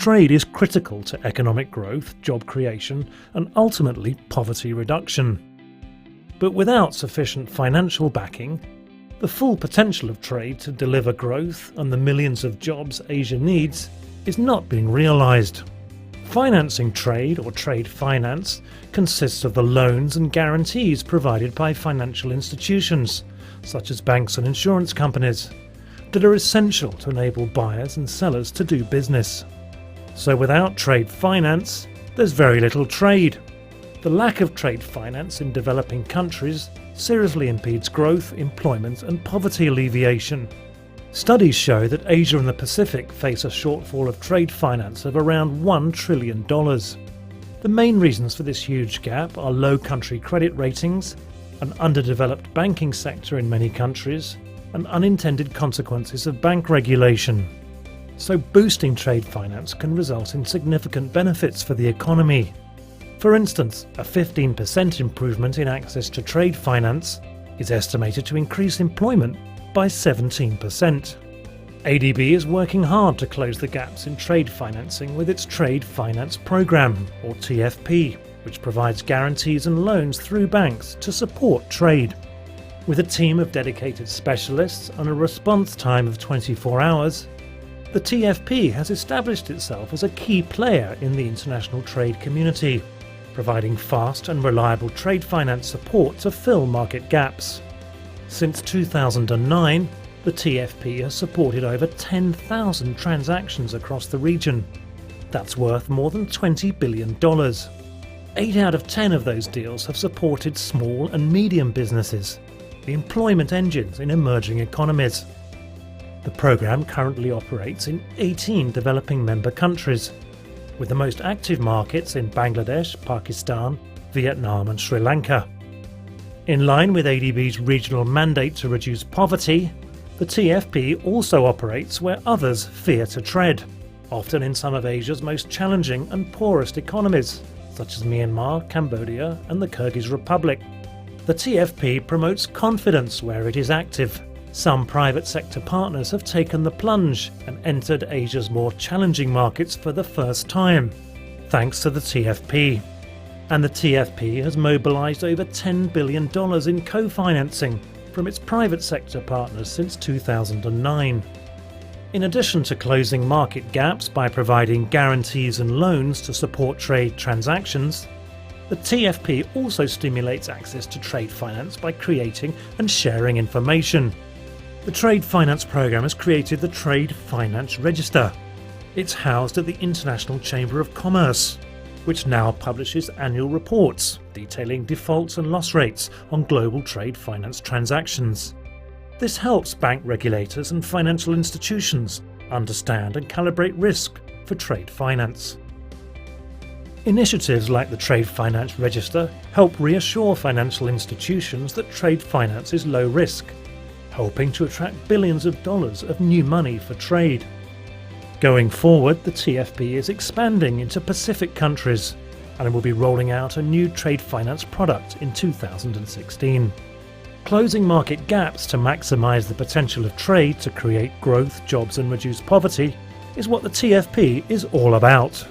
Trade is critical to economic growth, job creation, and ultimately poverty reduction. But without sufficient financial backing, the full potential of trade to deliver growth and the millions of jobs Asia needs is not being realised. Financing trade, or trade finance, consists of the loans and guarantees provided by financial institutions, such as banks and insurance companies, that are essential to enable buyers and sellers to do business. So without trade finance, there's very little trade. The lack of trade finance in developing countries seriously impedes growth, employment and poverty alleviation. Studies show that Asia and the Pacific face a shortfall of trade finance of around $1 trillion. The main reasons for this huge gap are low country credit ratings, an underdeveloped banking sector in many countries, and unintended consequences of bank regulation. So boosting trade finance can result in significant benefits for the economy. For instance, a 15% improvement in access to trade finance is estimated to increase employment by 17%. ADB is working hard to close the gaps in trade financing with its Trade Finance Programme, or TFP, which provides guarantees and loans through banks to support trade. With a team of dedicated specialists and a response time of 24 hours, the TFP has established itself as a key player in the international trade community, providing fast and reliable trade finance support to fill market gaps. Since 2009, the TFP has supported over 10,000 transactions across the region. That's worth more than $20 billion. 8 out of 10 of those deals have supported small and medium businesses, the employment engines in emerging economies. The programme currently operates in 18 developing member countries, with the most active markets in Bangladesh, Pakistan, Vietnam and Sri Lanka. In line with ADB's regional mandate to reduce poverty, the TFP also operates where others fear to tread, often in some of Asia's most challenging and poorest economies, such as Myanmar, Cambodia and the Kyrgyz Republic. The TFP promotes confidence where it is active. Some private sector partners have taken the plunge and entered Asia's more challenging markets for the first time, thanks to the TFP. And the TFP has mobilised over $10 billion in co-financing from its private sector partners since 2009. In addition to closing market gaps by providing guarantees and loans to support trade transactions, the TFP also stimulates access to trade finance by creating and sharing information. The Trade Finance Programme has created the Trade Finance Register. It's housed at the International Chamber of Commerce, which now publishes annual reports detailing defaults and loss rates on global trade finance transactions. This helps bank regulators and financial institutions understand and calibrate risk for trade finance. Initiatives like the Trade Finance Register help reassure financial institutions that trade finance is low risk, helping to attract billions of dollars of new money for trade. Going forward, the TFP is expanding into Pacific countries and will be rolling out a new trade finance product in 2016. Closing market gaps to maximise the potential of trade to create growth, jobs and reduce poverty is what the TFP is all about.